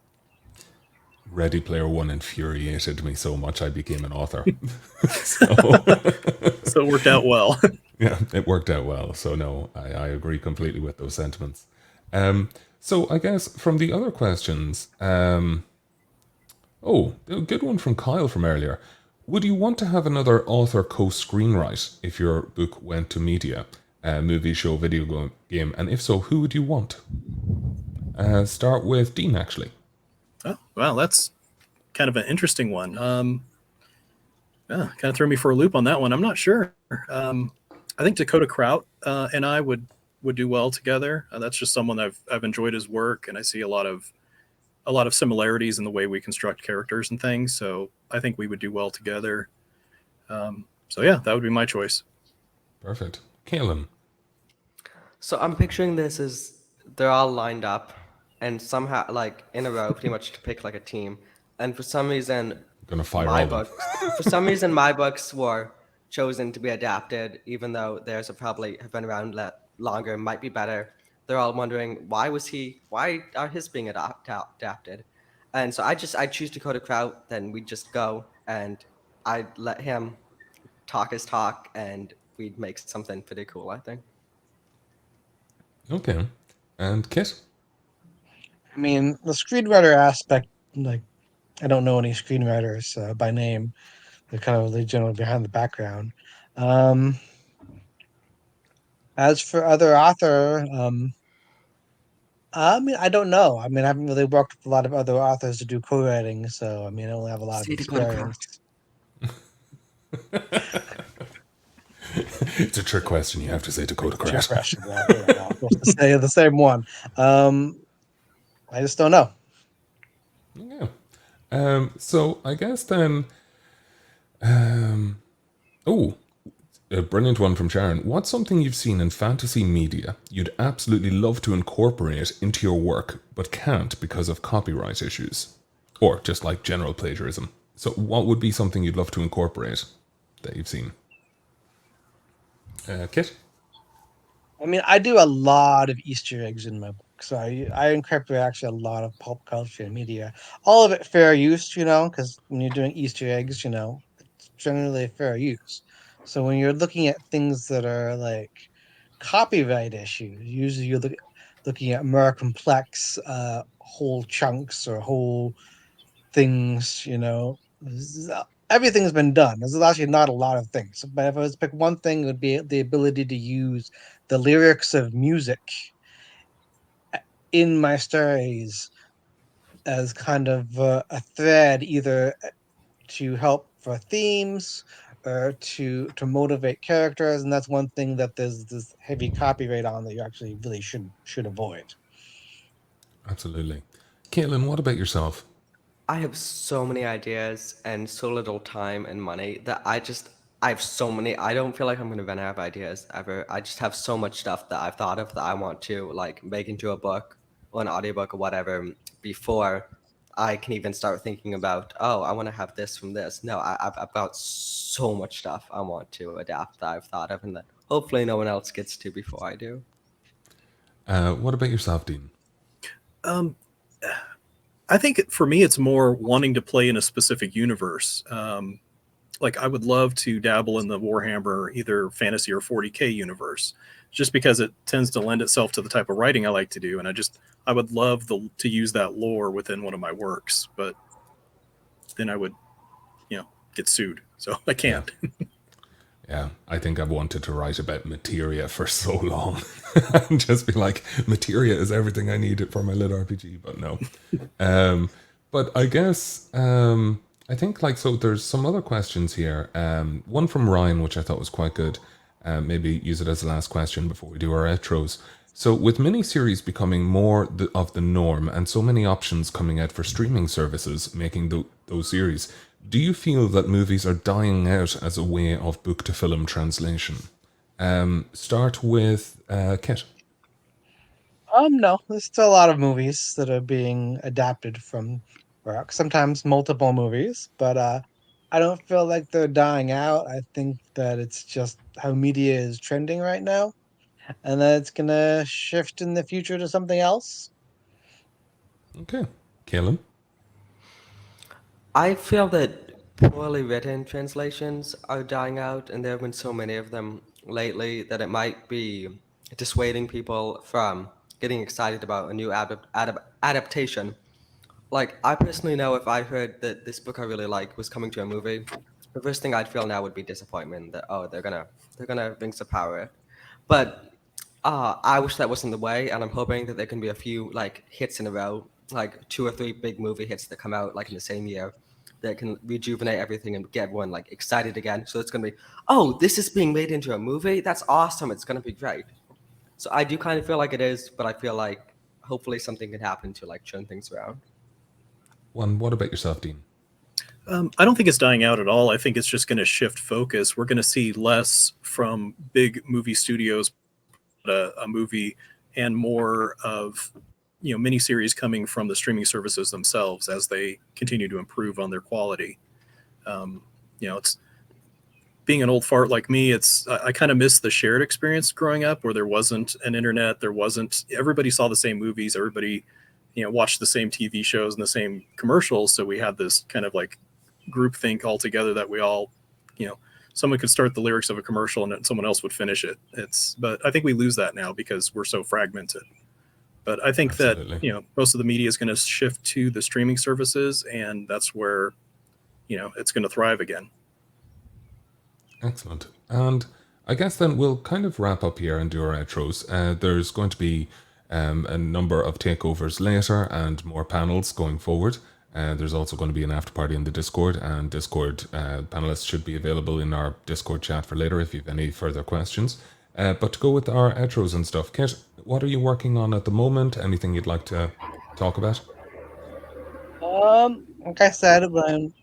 Ready Player One infuriated me so much I became an author. So it worked out well. Yeah, it worked out well. So no, I agree completely with those sentiments. So I guess from the other questions, a good one from Kyle from earlier. Would you want to have another author co-screenwrite if your book went to media, movie, show, video game? And if so, who would you want? Start with Dean, actually. Oh, wow, that's kind of an interesting one. Kind of threw me for a loop on that one. I'm not sure. I think Dakota Kraut and I would do well together. That's just someone I've enjoyed his work, and I see a lot of similarities in the way we construct characters and things. So I think we would do well together. So yeah, that would be my choice. Perfect. Kaelin. So I'm picturing this as they're all lined up and somehow like in a row, pretty much to pick like a team. And for some reason, Gonna fire all them. my books were chosen to be adapted, even though theirs have been around longer, might be better. They're all wondering why are his being adapted? And so I choose Dakota Kraut, then we just go and I let him talk his talk and we'd make something pretty cool, I think. Okay. And Kit? I mean, the screenwriter aspect, like, I don't know any screenwriters by name. They're kind of generally behind the background. As for other author, I mean, I don't know. I mean, I haven't really worked with a lot of other authors to do co-writing, so I mean, I don't have a lot of experience. It's a trick question. You have to say Dakota Kraut. Trick question. To say the same one. I just don't know. Yeah. So I guess then. A brilliant one from Sharon. What's something you've seen in fantasy media you'd absolutely love to incorporate into your work, but can't because of copyright issues? Or just like general plagiarism? So, what would be something you'd love to incorporate that you've seen? Kit? I mean, I do a lot of Easter eggs in my book, so I incorporate actually a lot of pop culture and media. All of it fair use, because when you're doing Easter eggs, it's generally fair use. So when you're looking at things that are like copyright issues, usually looking at more complex whole chunks or whole things, everything's been done. There's actually not a lot of things. But if I was to pick one thing, it would be the ability to use the lyrics of music in my stories as kind of a thread, either to help for themes or to motivate characters. And that's one thing that there's this heavy copyright on that you actually really should avoid. Absolutely. Caitlin, what about yourself? I have so many ideas and so little time and money that I have so many. I don't feel like I'm going to run out of ideas ever. I just have so much stuff that I've thought of that I want to like make into a book or an audiobook or whatever before I can even start thinking about, oh, I want to have this from this. No, I've got so much stuff I want to adapt that I've thought of and that hopefully no one else gets to before I do. What about yourself, Dean? Um, I think for me, it's more wanting to play in a specific universe. Like I would love to dabble in the Warhammer either fantasy or 40K universe, just because it tends to lend itself to the type of writing I like to do, and I would love to use that lore within one of my works, but then I would, get sued, so I can't. Yeah, I think I've wanted to write about materia for so long. And just be like, materia is everything I need for my lit RPG, but no. But I guess I think so there's some other questions here. One from Ryan, which I thought was quite good. Maybe use it as the last question before we do our outros. So with miniseries becoming more of the norm and so many options coming out for streaming services making those series, do you feel that movies are dying out as a way of book to film translation? Start with Kit. No, there's still a lot of movies that are being adapted from work, sometimes multiple movies, but I don't feel like they're dying out. I think that it's just how media is trending right now, and that it's gonna shift in the future to something else. Okay. Caleb? I feel that poorly written translations are dying out, and there have been so many of them lately that it might be dissuading people from getting excited about a new adaptation. Like, I personally know if I heard that this book I really like was coming to a movie, the first thing I'd feel now would be disappointment that, oh, they're gonna Rings of Power. But I wish that wasn't the way, and I'm hoping that there can be a few like hits in a row, like 2 or 3 big movie hits that come out like in the same year that can rejuvenate everything and get everyone like excited again. So it's gonna be, oh, this is being made into a movie. That's awesome. It's gonna be great. So I do kind of feel like it is, but I feel like hopefully something can happen to like turn things around. What about yourself, Dean? I don't think it's dying out at all. I think it's just going to shift focus. We're going to see less from big movie studios, a movie, and more of miniseries coming from the streaming services themselves as they continue to improve on their quality. It's being an old fart like me. I kind of miss the shared experience growing up where there wasn't an internet. Everybody saw the same movies. Everybody watched the same TV shows and the same commercials. So we had this kind of like group think all together that we all, someone could start the lyrics of a commercial and then someone else would finish it. But I think we lose that now because we're so fragmented. But I think Absolutely. that, most of the media is going to shift to the streaming services, and that's where, it's going to thrive again. Excellent. And I guess then we'll kind of wrap up here and do our outros. There's going to be a number of takeovers later and more panels going forward. There's also going to be an after party in the Discord, and Discord panelists should be available in our Discord chat for later if you have any further questions. But to go with our outros and stuff, Kit, what are you working on at the moment? Anything you'd like to talk about? Like I said, I'm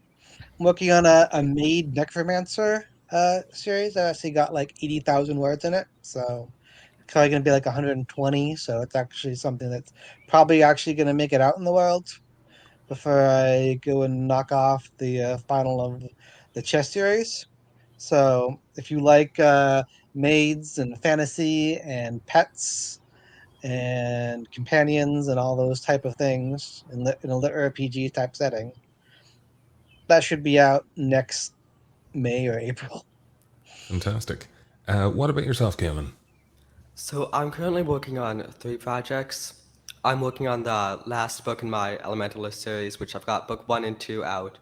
working on a Maid Necromancer series that actually got like 80,000 words in it, so it's probably gonna be like 120. So it's actually something that's probably actually gonna make it out in the world. before I go and knock off the final of the chess series. So if you like maids and fantasy and pets and companions and all those type of things in a lit RPG type setting, that should be out next May or April. Fantastic. What about yourself, Kaelin? So I'm currently working on 3 projects. I'm working on the last book in my Elementalist series, which I've got book 1 and 2 out.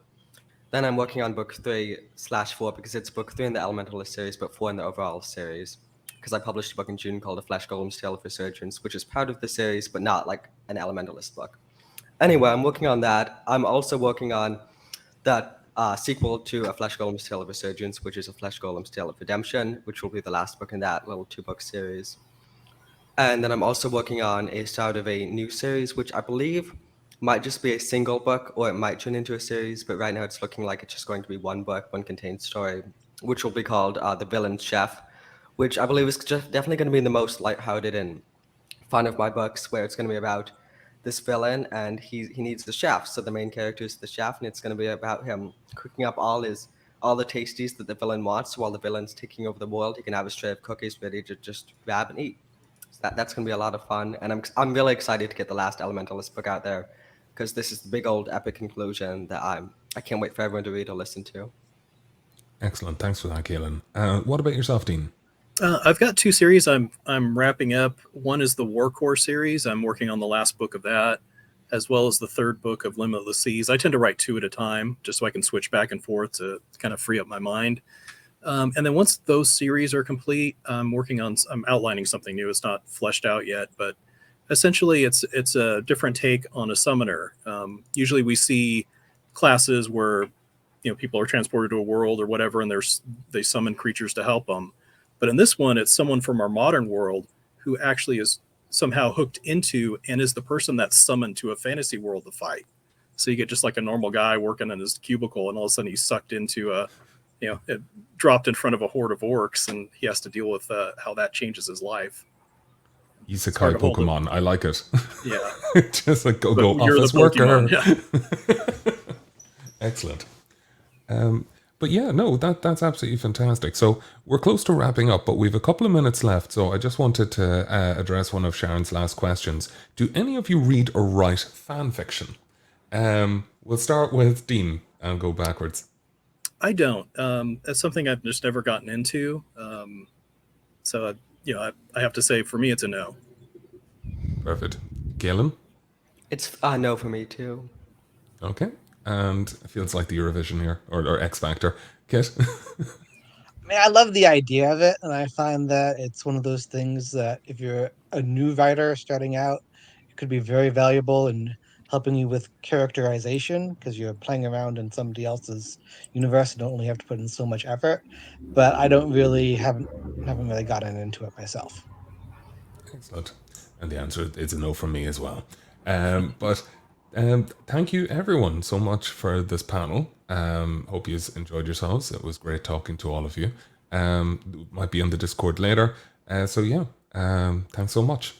Then I'm working on book 3/4 because it's book 3 in the Elementalist series, but 4 in the overall series. Because I published a book in June called The Flesh Golem's Tale of Resurgence, which is part of the series, but not like an Elementalist book. Anyway, I'm working on that. I'm also working on that sequel to A Flesh Golem's Tale of Resurgence, which is A Flesh Golem's Tale of Redemption, which will be the last book in that little 2-book series. And then I'm also working on a start of a new series, which I believe might just be a single book or it might turn into a series, but right now it's looking like it's just going to be one book, one contained story, which will be called The Villain's Chef, which I believe is definitely going to be the most lighthearted and fun of my books, where it's going to be about this villain and he needs the chef. So the main character is the chef, and it's going to be about him cooking up all the tasties that the villain wants. So while the villain's taking over the world, he can have his tray of cookies ready to just grab and eat. So that's going to be a lot of fun, and I'm really excited to get the last Elementalist book out there, because this is the big old epic conclusion that I can't wait for everyone to read or listen to. Excellent. Thanks for that, Kaelin. What about yourself, Dean? I've got 2 series I'm wrapping up. One is the War Core series. I'm working on the last book of that, as well as the 3rd book of Limitless Seas. I tend to write 2 at a time, just so I can switch back and forth to kind of free up my mind. And then once those series are complete, I'm outlining something new. It's not fleshed out yet, but essentially it's a different take on a summoner. Usually we see classes where people are transported to a world or whatever, and they summon creatures to help them. But in this one, it's someone from our modern world who actually is somehow hooked into and is the person that's summoned to a fantasy world to fight. So you get just like a normal guy working in his cubicle, and all of a sudden he's sucked into dropped in front of a horde of orcs, and he has to deal with how that changes his life. Isekai Pokemon. I like it. Yeah. Just like go You're office the worker. Pokemon, yeah. Excellent. But yeah, no, that's absolutely fantastic. So we're close to wrapping up, but we've a couple of minutes left. So I just wanted to address one of Sharon's last questions. Do any of you read or write fan fiction? We'll start with Dean and go backwards. I don't. That's something I've just never gotten into. So I have to say, for me, it's a no. Perfect. Galen? It's no for me too. Okay. And it feels like the Eurovision here, or X Factor. Kit? I mean, I love the idea of it, and I find that it's one of those things that if you're a new writer starting out, it could be very valuable in helping you with characterization because you're playing around in somebody else's universe and don't only have to put in so much effort. But I don't really haven't really gotten into it myself. Excellent. And the answer is a no from me as well. But thank you everyone so much for this panel. Hope you enjoyed yourselves. It was great talking to all of you. Might be on the Discord later. So yeah, thanks so much.